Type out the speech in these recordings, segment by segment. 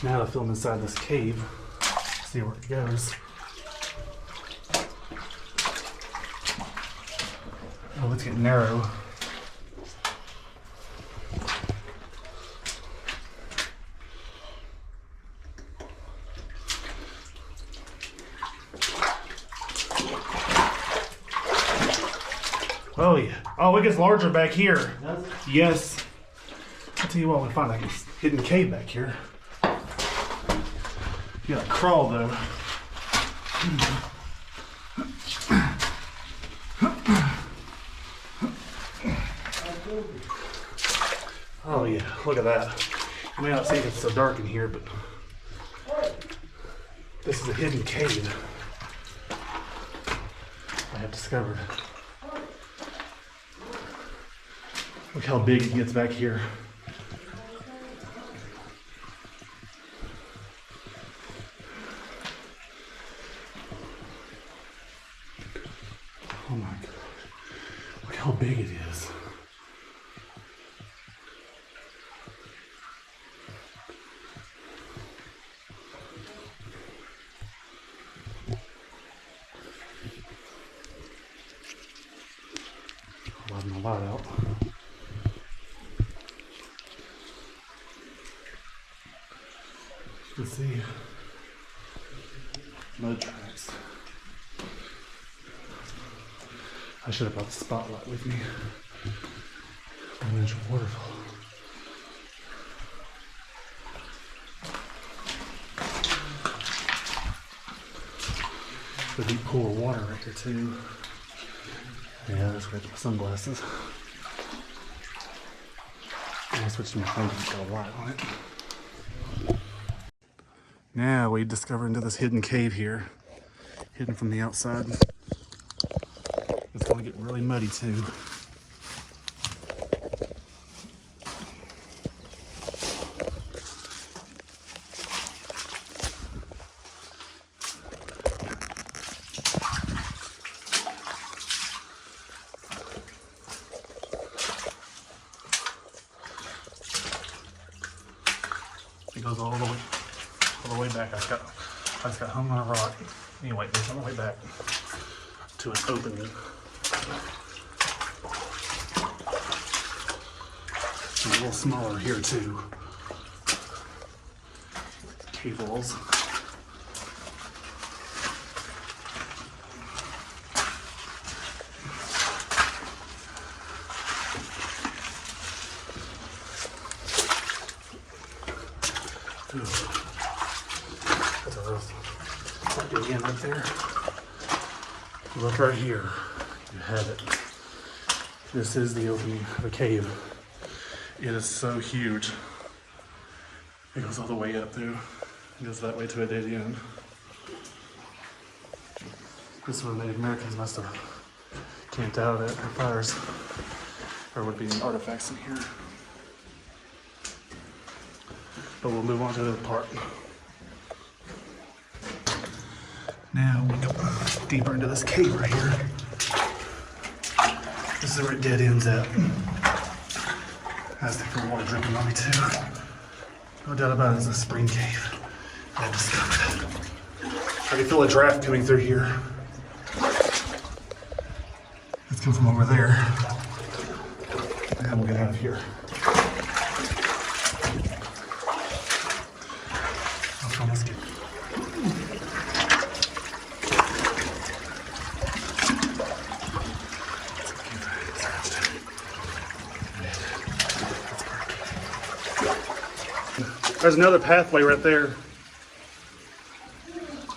Now to film inside this cave, see where it goes. Oh, it's getting narrow. Oh yeah. Oh, it gets larger back here. Does it? Yes. I'll tell you what, we find like a hidden cave back here. You gotta crawl though. Oh yeah, look at that. You may not see it's so dark in here, but this is a hidden cave I have discovered. Look how big it gets back here. Oh my God. Look how big it is. I'll have my light out. You can see mud tracks. I should have brought the spotlight with me. A miniature waterfall. The deep pool of water right here too. Yeah, that's where I get my sunglasses. I switched to my phone to get a light on it. Now we discover into this hidden cave here, hidden from the outside. It's going to get really muddy too. It goes all the way back. I just got hung on a rock. Anyway, it's on the way back to an opening. It's a little smaller here too. Cave walls. That's a rough again right there. Look right here. You have it. This is the opening of a cave. It is so huge. It goes all the way up through. It goes that way to a dead end. This is where Native Americans must have camped out at their fires. There would be artifacts in here. But we'll move on to the other part. Now we go deeper into this cave right here. This is where it dead ends at. Has the water dripping on me too. No doubt about it, it's a spring cave I discovered. I can feel a draft coming through here. It's coming from over there. And we'll get out of here. Let's get There's another pathway right there.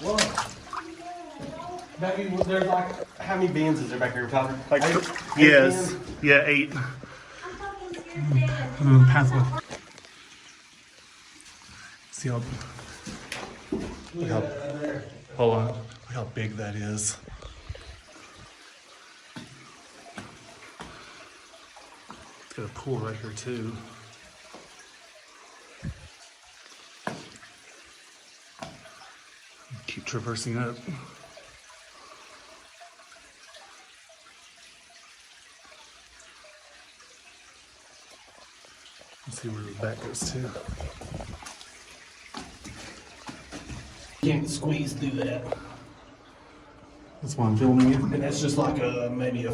Whoa. There's like, how many bins is there back here, Tyler? Like eight Yes. bins? Yeah, 8. Pathway. See how, look how, hold on, look how big that is. It's got a pool right here too. Keep traversing up. Let's see where the back goes to. Can't squeeze through that. That's why I'm filming you. And that's just like maybe a.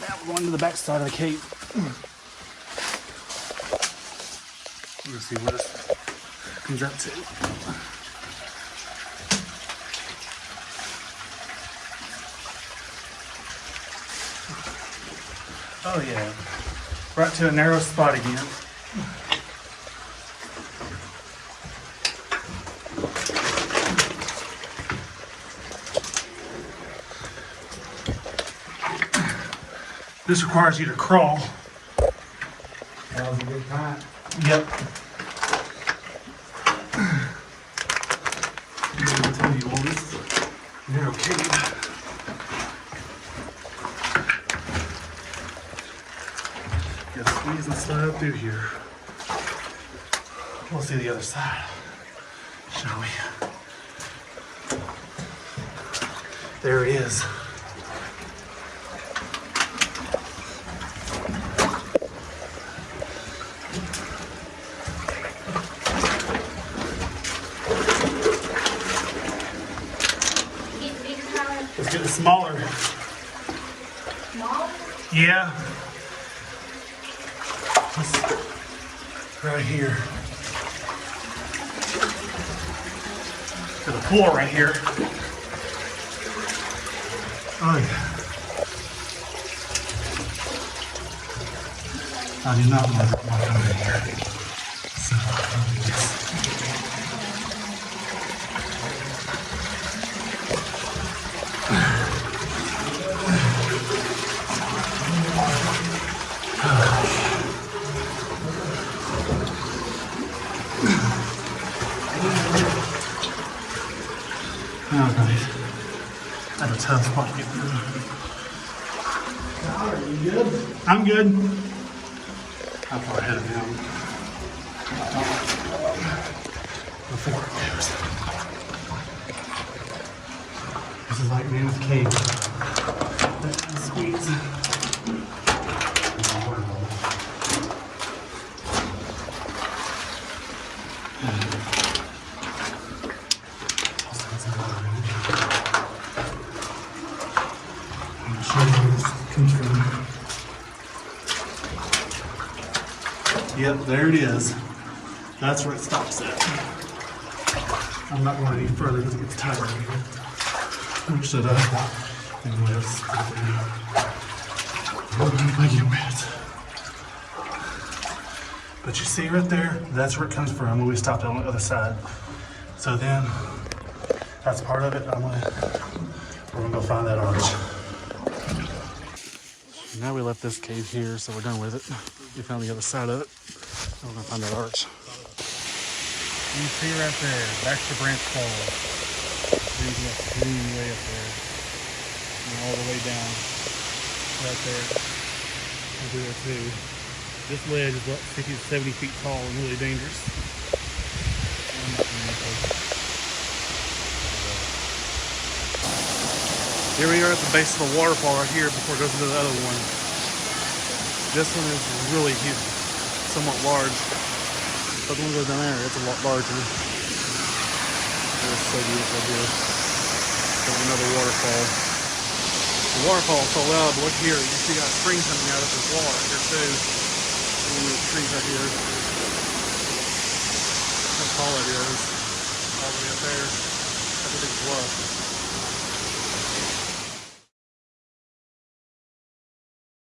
Now we're going to the back side of the cave. Let's see what this comes up to. Oh yeah, right to a narrow spot again. This requires you to crawl. That was a good time. Yep. I'm gonna tell you all this narrow cave. Gotta squeeze and slide through here. We'll see the other side, shall we? There it is. It's getting smaller. Small? Yeah. Right here. There's a pool right here. Oh yeah. I do not want to walk over here. So, yes. Oh, nice. I have a tough spot to get through. Are you good? I'm good. How far ahead of him? Before it goes. This is like Mammoth Cave. Squeeze. Yep, there it is. That's where it stops at. I'm not going any further because it gets tight right here. Push it up. Anyways, if I get wet. But you see right there, that's where it comes from when we stopped on the other side. So then, that's part of it. We're gonna go find that arch. Now we left this cave here, so we're done with it. We found the other side of it. We're gonna find that arch. You see right there, Baxter Branch Fallsyou. Leading up, leading way up there. And all the way down. Right there. Over there too. This ledge is up 50 to 70 feet tall and really dangerous. I'm not gonna make those. Here we are at the base of the waterfall right here before it goes into the other one. This one is really huge, somewhat large. But the one goes down there, it's a lot larger. It's so beautiful here. There's another waterfall. The waterfall is so loud, but look here, you see that spring coming out of this wall right here too. One of the trees right here. How tall it is. All the way up there. That's a big bluff.